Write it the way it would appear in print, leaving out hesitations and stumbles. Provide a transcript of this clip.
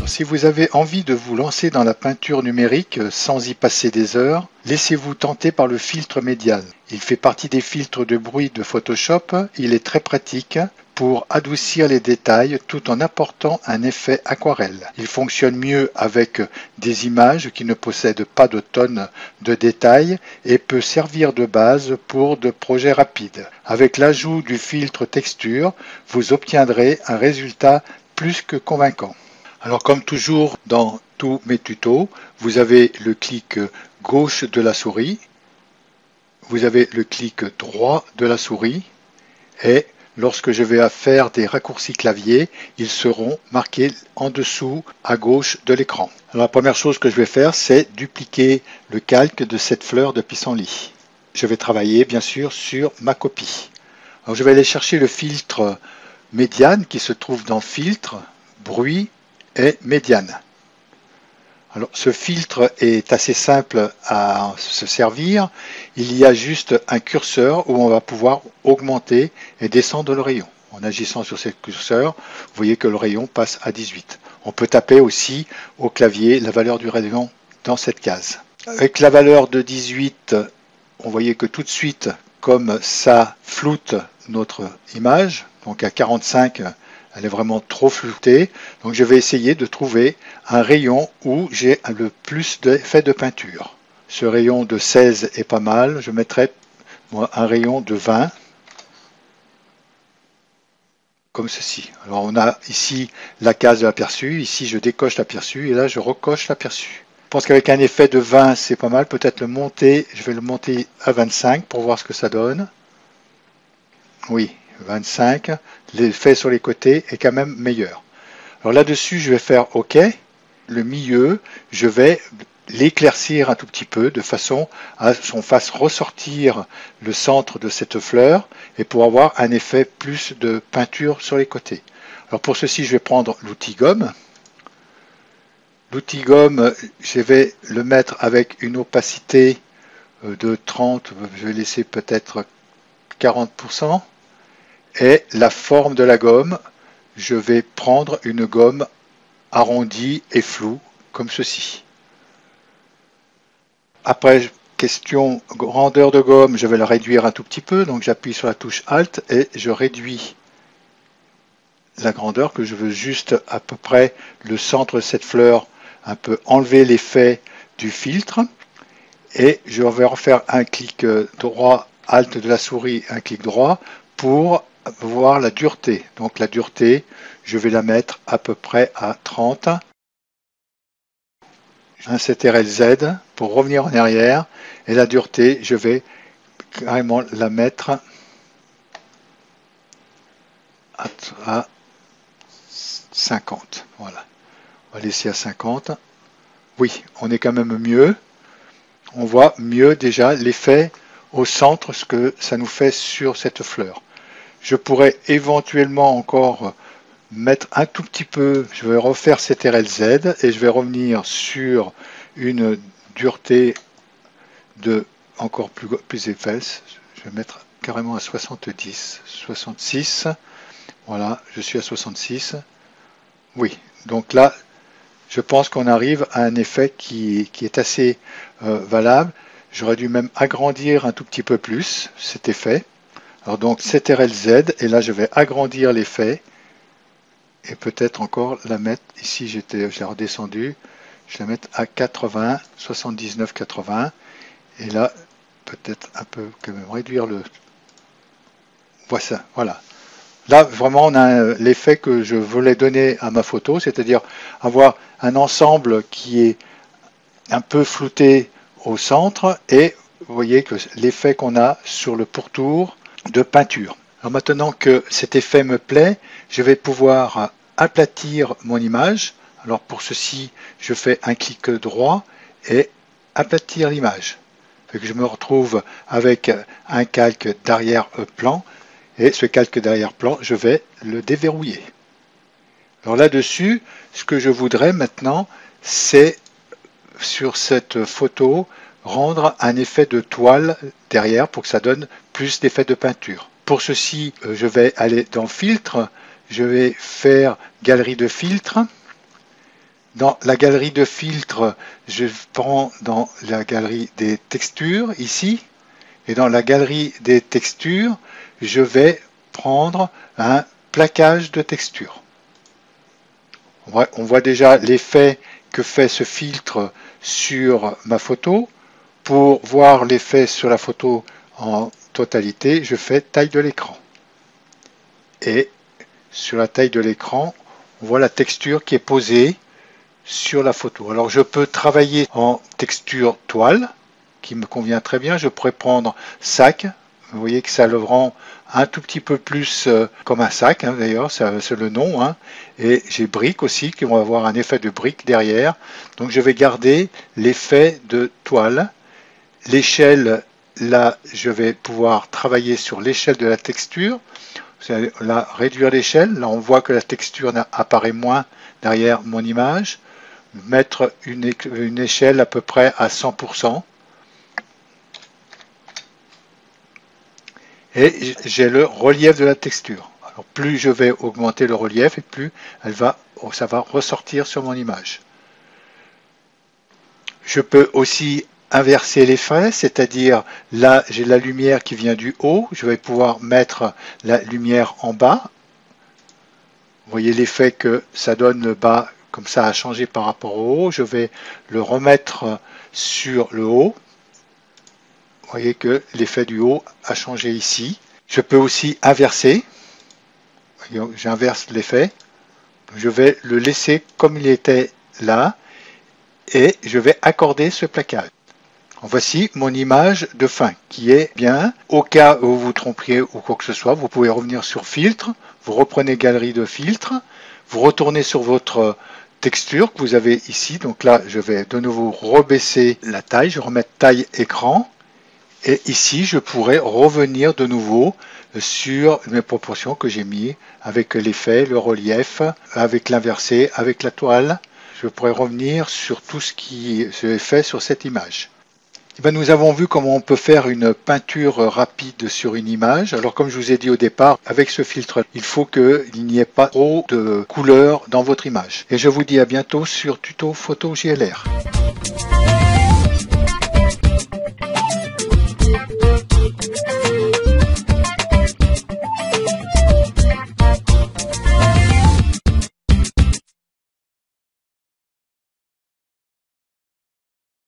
Si vous avez envie de vous lancer dans la peinture numérique sans y passer des heures, laissez-vous tenter par le filtre Median. Il fait partie des filtres de bruit de Photoshop. Il est très pratique pour adoucir les détails tout en apportant un effet aquarelle. Il fonctionne mieux avec des images qui ne possèdent pas de tonnes de détails et peut servir de base pour de projets rapides. Avec l'ajout du filtre texture, vous obtiendrez un résultat plus que convaincant. Alors comme toujours dans tous mes tutos, vous avez le clic gauche de la souris, vous avez le clic droit de la souris et lorsque je vais faire des raccourcis clavier, ils seront marqués en dessous à gauche de l'écran. Alors la première chose que je vais faire, c'est dupliquer le calque de cette fleur de pissenlit. Je vais travailler bien sûr sur ma copie. Alors je vais aller chercher le filtre Median qui se trouve dans Filtre, Bruit et Median. Alors ce filtre est assez simple à se servir. Il y a juste un curseur où on va pouvoir augmenter et descendre le rayon. En agissant sur ce curseur, vous voyez que le rayon passe à 18. On peut taper aussi au clavier la valeur du rayon dans cette case. Avec la valeur de 18, on voyait que tout de suite, comme ça floute notre image, donc à 45, elle est vraiment trop floutée, donc je vais essayer de trouver un rayon où j'ai le plus d'effet de peinture. Ce rayon de 16 est pas mal, je mettrai un rayon de 20, comme ceci. Alors on a ici la case de l'aperçu, ici je décoche l'aperçu et là je recoche l'aperçu. Je pense qu'avec un effet de 20 c'est pas mal, peut-être le monter, je vais le monter à 25 pour voir ce que ça donne. Oui. 25, l'effet sur les côtés est quand même meilleur. Alors là-dessus, je vais faire OK. Le milieu, je vais l'éclaircir un tout petit peu de façon à ce qu'on fasse ressortir le centre de cette fleur et pour avoir un effet plus de peinture sur les côtés. Alors pour ceci, je vais prendre l'outil gomme. L'outil gomme, je vais le mettre avec une opacité de 30, je vais laisser peut-être 40%. Et la forme de la gomme, je vais prendre une gomme arrondie et floue, comme ceci. Après, question grandeur de gomme, je vais la réduire un tout petit peu, donc j'appuie sur la touche Alt et je réduis la grandeur que je veux juste à peu près le centre de cette fleur, un peu enlever l'effet du filtre. Et je vais refaire un clic droit, Alt de la souris, un clic droit pour voir la dureté. Donc la dureté, je vais la mettre à peu près à 30. Un CTRL Z pour revenir en arrière. Et la dureté, je vais carrément la mettre à 50. Voilà. On va laisser à 50. Oui, on est quand même mieux. On voit mieux déjà l'effet au centre, ce que ça nous fait sur cette fleur. Je pourrais éventuellement encore mettre un tout petit peu, je vais refaire CTRL Z et je vais revenir sur une dureté de encore plus épaisse. Je vais mettre carrément à 70, 66. Voilà, je suis à 66. Oui, donc là, je pense qu'on arrive à un effet qui est assez valable. J'aurais dû même agrandir un tout petit peu plus cet effet. Alors donc CTRL Z, et là je vais agrandir l'effet, et peut-être encore la mettre, ici j'ai redescendu, je vais la mettre à 80, 79, 80, et là peut-être un peu quand même réduire le... Voilà. Là vraiment on a l'effet que je voulais donner à ma photo, c'est-à-dire avoir un ensemble qui est un peu flouté au centre, et vous voyez que l'effet qu'on a sur le pourtour de peinture. Alors maintenant que cet effet me plaît, je vais pouvoir aplatir mon image. Alors pour ceci, je fais un clic droit et aplatir l'image. Je me retrouve avec un calque d'arrière-plan et ce calque d'arrière-plan, je vais le déverrouiller. Alors là-dessus, ce que je voudrais maintenant, c'est sur cette photo rendre un effet de toile derrière pour que ça donne plus d'effets de peinture. Pour ceci, je vais aller dans Filtre, je vais faire Galerie de filtres. Dans la galerie de filtres, je prends dans la galerie des textures, ici, et dans la galerie des textures, je vais prendre un plaquage de texture. On voit déjà l'effet que fait ce filtre sur ma photo. Pour voir l'effet sur la photo en totalité, je fais taille de l'écran. Et sur la taille de l'écran, on voit la texture qui est posée sur la photo. Alors je peux travailler en texture toile, qui me convient très bien. Je pourrais prendre sac. Vous voyez que ça le rend un tout petit peu plus comme un sac, hein, d'ailleurs, c'est le nom. Hein. Et j'ai brique aussi, qui vont avoir un effet de brique derrière. Donc je vais garder l'effet de toile. L'échelle, là, je vais pouvoir travailler sur l'échelle de la texture. Là, réduire l'échelle. Là, on voit que la texture apparaît moins derrière mon image. Mettre une échelle à peu près à 100%. Et j'ai le relief de la texture. Alors, plus je vais augmenter le relief, et plus ça va ressortir sur mon image. Je peux aussi inverser l'effet, c'est-à-dire là j'ai la lumière qui vient du haut, je vais pouvoir mettre la lumière en bas. Vous voyez l'effet que ça donne le bas, comme ça a changé par rapport au haut. Je vais le remettre sur le haut. Vous voyez que l'effet du haut a changé ici. Je peux aussi inverser. J'inverse l'effet. Je vais le laisser comme il était là et je vais accorder ce plaquage. Voici mon image de fin qui est bien. Au cas où vous vous trompiez ou quoi que ce soit, vous pouvez revenir sur Filtre, vous reprenez Galerie de filtres, vous retournez sur votre texture que vous avez ici. Donc là, je vais de nouveau rebaisser la taille, je vais remettre taille écran. Et ici, je pourrais revenir de nouveau sur mes proportions que j'ai mis avec l'effet, le relief, avec l'inversé, avec la toile. Je pourrais revenir sur tout ce qui est fait sur cette image. Et bien, nous avons vu comment on peut faire une peinture rapide sur une image. Alors comme je vous ai dit au départ, avec ce filtre, il faut qu'il n'y ait pas trop de couleurs dans votre image. Et je vous dis à bientôt sur Tuto Photo JLR.